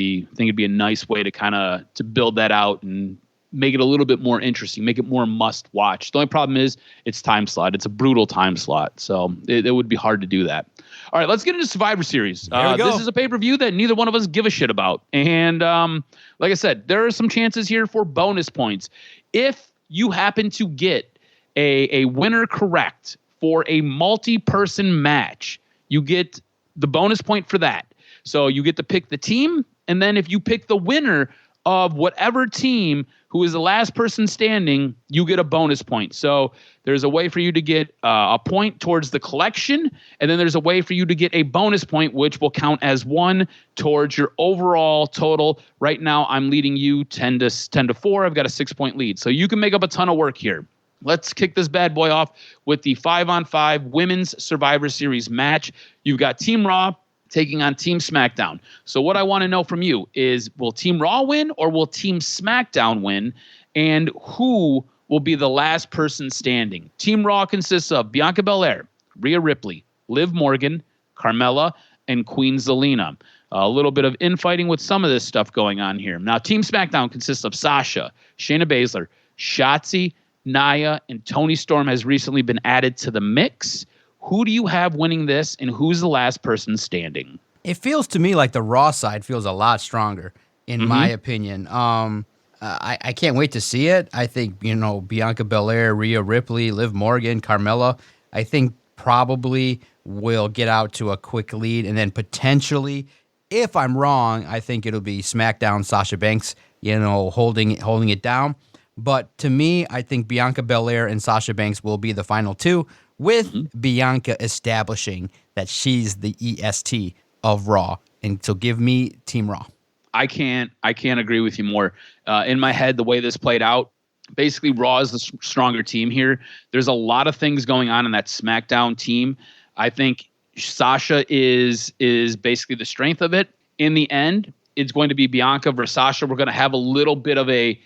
be a nice way to kind of to build that out and make it a little bit more interesting, make it more must watch. The only problem is it's time slot. It's a brutal time slot. So it would be hard to do that. All right, let's get into Survivor Series. This is a pay-per-view that neither one of us give a shit about. And like I said, there are some chances here for bonus points. If you happen to get a winner correct for a multi-person match, you get the bonus point for that. So you get to pick the team, and then if you pick the winner of whatever team who is the last person standing, you get a bonus point. So there's a way for you to get a point towards the collection, and then there's a way for you to get a bonus point, which will count as 1 towards your overall total. Right now, I'm leading you 10 to 4. I've got a 6-point lead. So you can make up a ton of work here. Let's kick this bad boy off with the 5-on-5 Women's Survivor Series match. You've got Team Raw taking on Team SmackDown. So what I want to know from you is, will Team Raw win or will Team SmackDown win? And who will be the last person standing? Team Raw consists of Bianca Belair, Rhea Ripley, Liv Morgan, Carmella, and Queen Zelina. A little bit of infighting with some of this stuff going on here. Now, Team SmackDown consists of Sasha, Shayna Baszler, Shotzi, Nia, and Toni Storm has recently been added to the mix. Who do you have winning this, and who's the last person standing? It feels to me like the Raw side feels a lot stronger, in my opinion. I can't wait to see it. I think, Bianca Belair, Rhea Ripley, Liv Morgan, Carmella, I think probably will get out to a quick lead and then potentially If I'm wrong, I think it'll be SmackDown Sasha Banks, holding it down. But to me, I think Bianca Belair and Sasha Banks will be the final two, with Bianca establishing that she's the EST of Raw. And so give me Team Raw. I can't agree with you more. In my head, the way this played out, basically Raw is the stronger team here. There's a lot of things going on in that SmackDown team. I think Sasha is basically the strength of it. In the end, it's going to be Bianca versus Sasha. We're going to have a little bit of a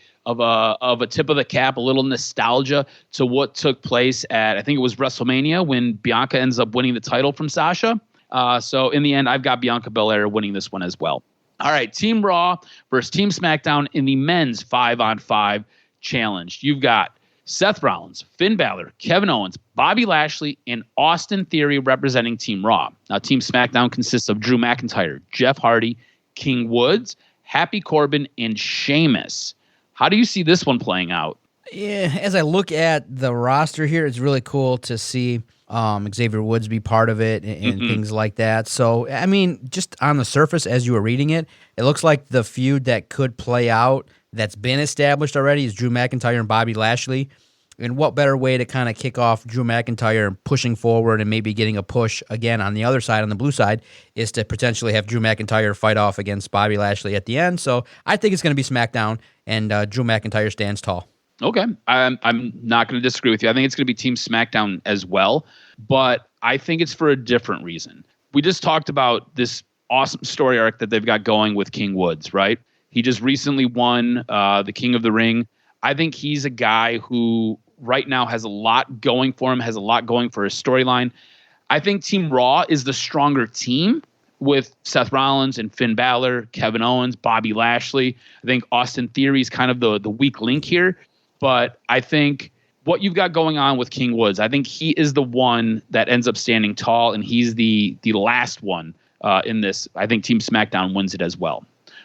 tip of the cap, a little nostalgia to what took place at, I think it was WrestleMania, when Bianca ends up winning the title from Sasha. So in the end, I've got Bianca Belair winning this one as well. All right, Team Raw versus Team SmackDown in the men's 5-on-5 challenge. You've got Seth Rollins, Finn Balor, Kevin Owens, Bobby Lashley, and Austin Theory representing Team Raw. Now, Team SmackDown consists of Drew McIntyre, Jeff Hardy, King Woods, Happy Corbin, and Sheamus. How do you see this one playing out? Yeah, as I look at the roster here, it's really cool to see Xavier Woods be part of it and things like that. So, I mean, just on the surface, as you were reading it, it looks like the feud that could play out that's been established already is Drew McIntyre and Bobby Lashley. And what better way to kind of kick off Drew McIntyre pushing forward and maybe getting a push again on the other side, on the blue side, is to potentially have Drew McIntyre fight off against Bobby Lashley at the end. So I think it's going to be SmackDown, and Drew McIntyre stands tall. Okay. I'm not going to disagree with you. I think it's going to be Team SmackDown as well, but I think it's for a different reason. We just talked about this awesome story arc that they've got going with King Woods, right? He just recently won the King of the Ring. I think he's a guy who right now has a lot going for him, has a lot going for his storyline. I think Team Raw is the stronger team with Seth Rollins and Finn Balor, Kevin Owens, Bobby Lashley. I think Austin Theory is kind of the weak link here. But I think what you've got going on with King Woods, I think he is the one that ends up standing tall, and he's the last one in this. I think Team SmackDown wins it as well.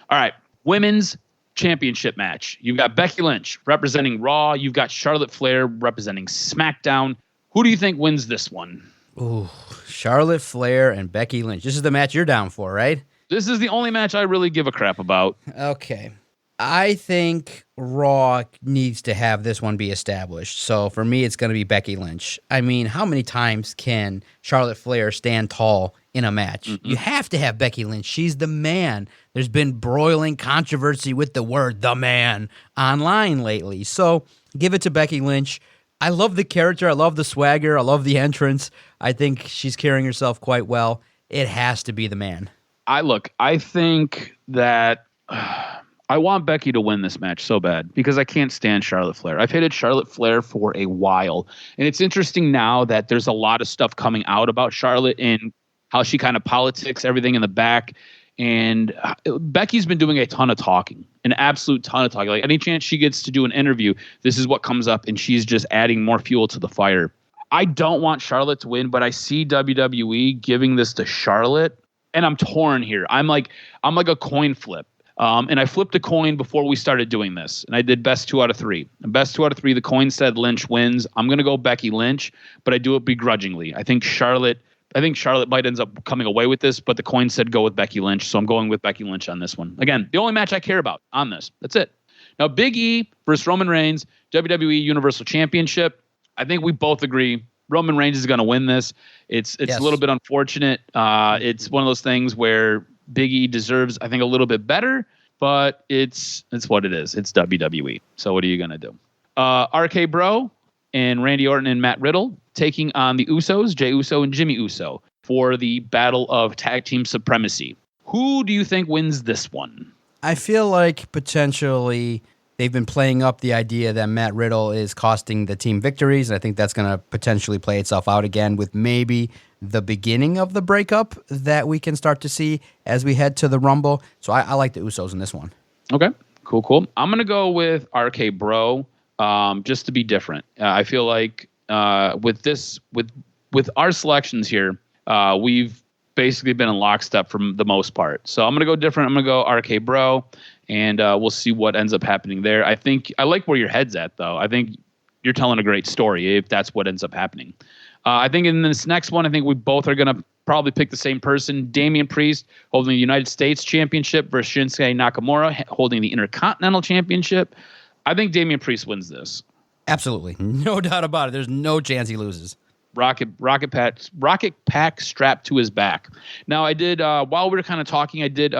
All right, women's championship match. You've got Becky Lynch representing Raw. You've got Charlotte Flair representing SmackDown. Who do you think wins this one? Ooh, Charlotte Flair and Becky Lynch. This is the match you're down for, right? This is the only match I really give a crap about. Okay. I think Raw needs to have this one be established. So for me, it's going to be Becky Lynch. I mean, how many times can Charlotte Flair stand tall in a match? You have to have Becky Lynch. She's the man. There's been broiling controversy with the word "the man" online lately. So give it to Becky Lynch. I love the character. I love the swagger. I love the entrance. I think she's carrying herself quite well. It has to be the man. I think that I want Becky to win this match so bad because I can't stand Charlotte Flair. I've hated Charlotte Flair for a while. And it's interesting now that there's a lot of stuff coming out about Charlotte and how she kind of politics everything in the back. And Becky's been doing a ton of talking, an absolute ton of talking. Like any chance she gets to do an interview, this is what comes up, and she's just adding more fuel to the fire. I don't want Charlotte to win, but I see WWE giving this to Charlotte, and I'm torn here. I'm like a coin flip. And I flipped a coin before we started doing this, and I did best 2 out of 3. And best 2 out of 3, the coin said Lynch wins. I'm going to go Becky Lynch, but I do it begrudgingly. I think Charlotte might end up coming away with this, but the coin said go with Becky Lynch, so I'm going with Becky Lynch on this one. Again, the only match I care about on this. That's it. Now, Big E versus Roman Reigns, WWE Universal Championship. I think we both agree Roman Reigns is going to win this. It's a little bit unfortunate. It's one of those things where Big E deserves, I think, a little bit better, but it's what it is. It's WWE. So what are you going to do? RK Bro and Randy Orton and Matt Riddle taking on the Usos, Jey Uso and Jimmy Uso, for the Battle of Tag Team Supremacy. Who do you think wins this one? I feel like potentially they've been playing up the idea that Matt Riddle is costing the team victories, and I think that's going to potentially play itself out again with maybe the beginning of the breakup that we can start to see as we head to the Rumble. So I like the Usos in this one. Okay, cool. I'm going to go with RK Bro just to be different. I feel like with our selections here, we've basically been in lockstep for the most part. So I'm going to go different. I'm going to go RK Bro, and we'll see what ends up happening there. I like where your head's at, though. I think you're telling a great story if that's what ends up happening. I think in this next one, I think we both are going to probably pick the same person. Damian Priest holding the United States Championship versus Shinsuke Nakamura holding the Intercontinental Championship. I think Damian Priest wins this. Absolutely. No doubt about it. There's no chance he loses. Rocket pack strapped to his back. Now, I did, while we were kind of talking, I did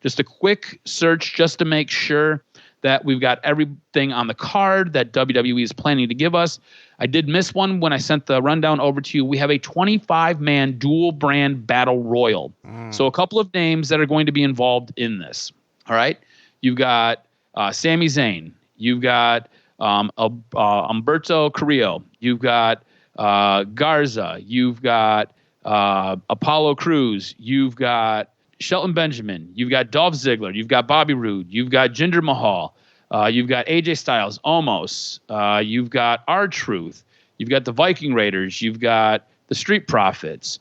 just a quick search just to make sure that we've got everything on the card that WWE is planning to give us. I did miss one when I sent the rundown over to you. We have a 25-man dual-brand battle royal. So a couple of names that are going to be involved in this. All right? You've got Sami Zayn. You've got Humberto Carrillo. You've got Garza. You've got Apollo Crews. You've got Shelton Benjamin. You've got Dolph Ziggler. You've got Bobby Roode. You've got Jinder Mahal. You've got AJ Styles, Omos. You've got R-Truth. You've got the Viking Raiders. You've got the Street Profits.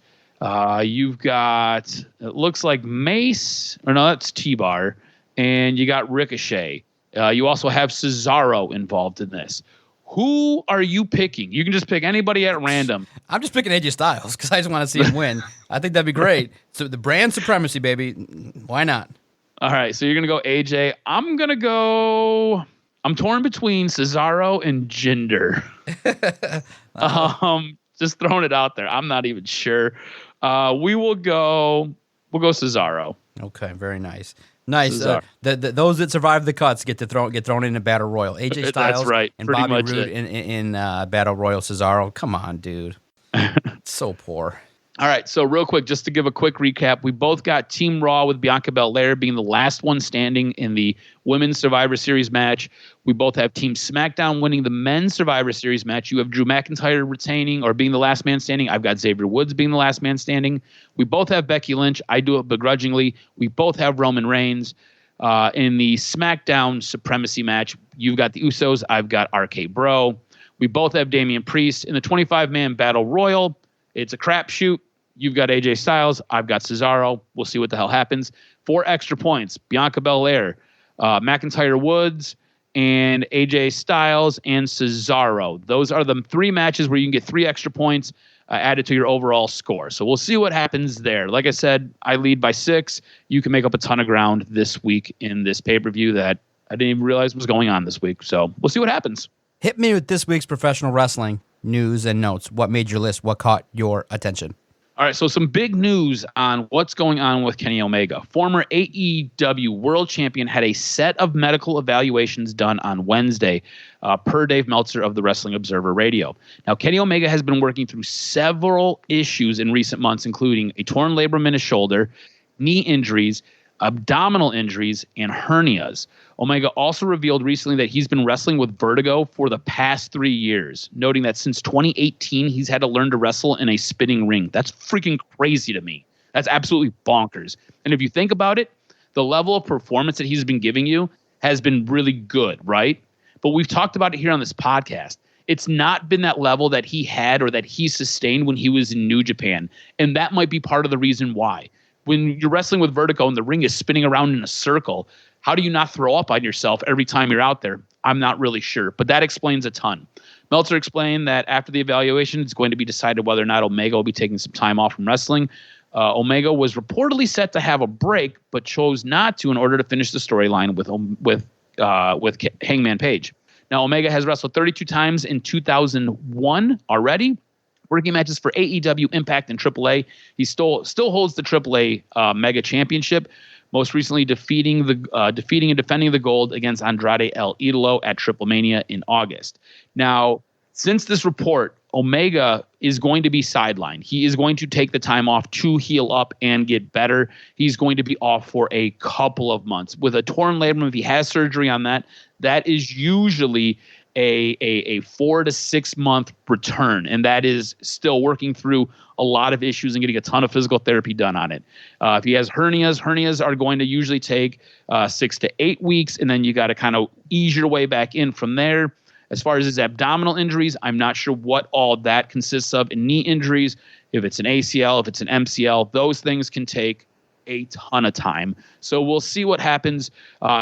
You've got, it looks like Mace, or no, that's T-Bar. And you got Ricochet. You also have Cesaro involved in this. Who are you picking? You can just pick anybody at random. I'm just picking AJ Styles because I just want to see him win. I think that'd be great. So the brand supremacy, baby. Why not? All right, so you're going to go AJ. I'm torn between Cesaro and Jinder. Just throwing it out there. I'm not even sure. We'll go Cesaro. Okay, very nice. Nice. Those that survive the cuts get thrown in a battle royal. AJ Styles That's right. and Pretty Bobby much Roode in battle royal. Cesaro. Come on, dude. So poor. All right, so real quick, just to give a quick recap, we both got Team Raw with Bianca Belair being the last one standing in the Women's Survivor Series match. We both have Team SmackDown winning the Men's Survivor Series match. You have Drew McIntyre retaining or being the last man standing. I've got Xavier Woods being the last man standing. We both have Becky Lynch. I do it begrudgingly. We both have Roman Reigns. In the SmackDown Supremacy match, you've got the Usos. I've got RK Bro. We both have Damian Priest. In the 25-man Battle Royal, it's a crapshoot. You've got AJ Styles. I've got Cesaro. We'll see what the hell happens. 4 extra points. Bianca Belair, McIntyre Woods, and AJ Styles and Cesaro. Those are the 3 matches where you can get 3 extra points added to your overall score. So we'll see what happens there. Like I said, I lead by 6. You can make up a ton of ground this week in this pay-per-view that I didn't even realize was going on this week. So we'll see what happens. Hit me with this week's professional wrestling news and notes. What made your list? What caught your attention? All right, so some big news on what's going on with Kenny Omega. Former AEW World Champion had a set of medical evaluations done on Wednesday, per Dave Meltzer of the Wrestling Observer Radio. Now, Kenny Omega has been working through several issues in recent months, including a torn labrum in his shoulder, knee injuries, abdominal injuries, and hernias. Omega also revealed recently that he's been wrestling with vertigo for the past 3 years, noting that since 2018, he's had to learn to wrestle in a spinning ring. That's freaking crazy to me. That's absolutely bonkers. And if you think about it, the level of performance that he's been giving you has been really good, right? But we've talked about it here on this podcast. It's not been that level that he had or that he sustained when he was in New Japan. And that might be part of the reason why. When you're wrestling with vertigo and the ring is spinning around in a circle, how do you not throw up on yourself every time you're out there? I'm not really sure, but that explains a ton. Meltzer explained that after the evaluation, it's going to be decided whether or not Omega will be taking some time off from wrestling. Omega was reportedly set to have a break, but chose not to in order to finish the storyline with Hangman Page. Now, Omega has wrestled 32 times in 2001 already. Working matches for AEW, Impact, and AAA. He still holds the AAA Mega Championship, most recently defeating and defending the gold against Andrade El Idolo at Triple Mania in August. Now, since this report, Omega is going to be sidelined. He is going to take the time off to heal up and get better. He's going to be off for a couple of months. With a torn labrum, if he has surgery on that, that is usually a 4 to 6 month return, and that is still working through a lot of issues and getting a ton of physical therapy done on it. If he has hernias are going to usually take 6 to 8 weeks, and then you got to kind of ease your way back in from there. As far as his abdominal injuries, I'm not sure what all that consists of. And knee injuries, if it's an ACL, if it's an MCL, those things can take a ton of time. So we'll see what happens.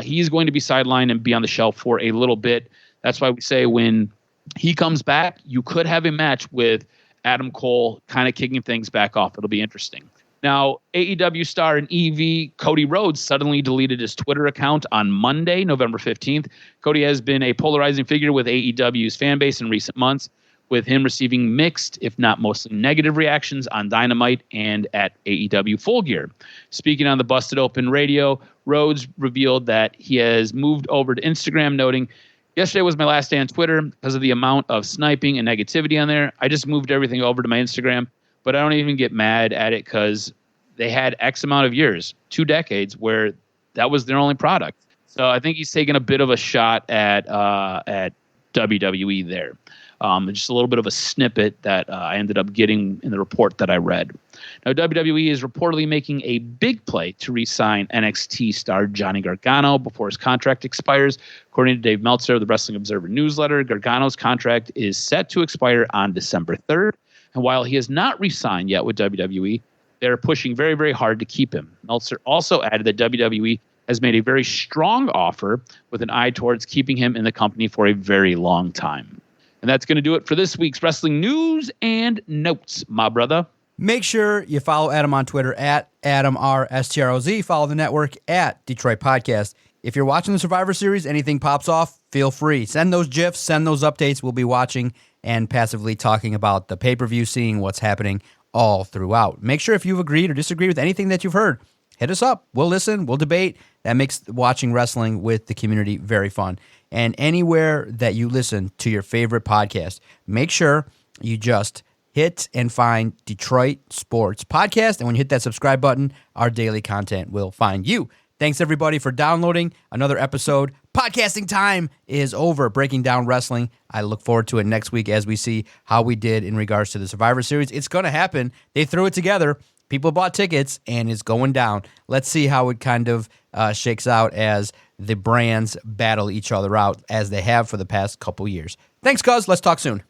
He's going to be sidelined and be on the shelf for a little bit. That's why we say when he comes back, you could have a match with Adam Cole kind of kicking things back off. It'll be interesting. Now, AEW star and EV Cody Rhodes suddenly deleted his Twitter account on Monday, November 15th. Cody has been a polarizing figure with AEW's fan base in recent months, with him receiving mixed, if not mostly negative reactions on Dynamite and at AEW Full Gear. Speaking on the Busted Open radio, Rhodes revealed that he has moved over to Instagram, noting, "Yesterday was my last day on Twitter because of the amount of sniping and negativity on there. I just moved everything over to my Instagram, but I don't even get mad at it because they had X amount of years, 2 decades, where that was their only product." So I think he's taking a bit of a shot at WWE there. Just a little bit of a snippet that I ended up getting in the report that I read. Now, WWE is reportedly making a big play to re-sign NXT star Johnny Gargano before his contract expires. According to Dave Meltzer of the Wrestling Observer newsletter, Gargano's contract is set to expire on December 3rd. And while he has not re-signed yet with WWE, they're pushing very, very hard to keep him. Meltzer also added that WWE has made a very strong offer with an eye towards keeping him in the company for a very long time. And that's going to do it for this week's wrestling news and notes, my brother. Make sure you follow Adam on Twitter at AdamRSTROZ. Follow the network at Detroit Podcast. If you're watching the Survivor Series, anything pops off, feel free. Send those GIFs, send those updates. We'll be watching and passively talking about the pay-per-view, seeing what's happening all throughout. Make sure if you've agreed or disagreed with anything that you've heard, hit us up. We'll listen. We'll debate. That makes watching wrestling with the community very fun. And anywhere that you listen to your favorite podcast, make sure you just hit and find Detroit Sports Podcast. And when you hit that subscribe button, our daily content will find you. Thanks, everybody, for downloading another episode. Podcasting time is over, breaking down wrestling. I look forward to it next week as we see how we did in regards to the Survivor Series. It's going to happen. They threw it together. People bought tickets, and it's going down. Let's see how it kind of shakes out as the brands battle each other out, as they have for the past couple years. Thanks, cuz. Let's talk soon.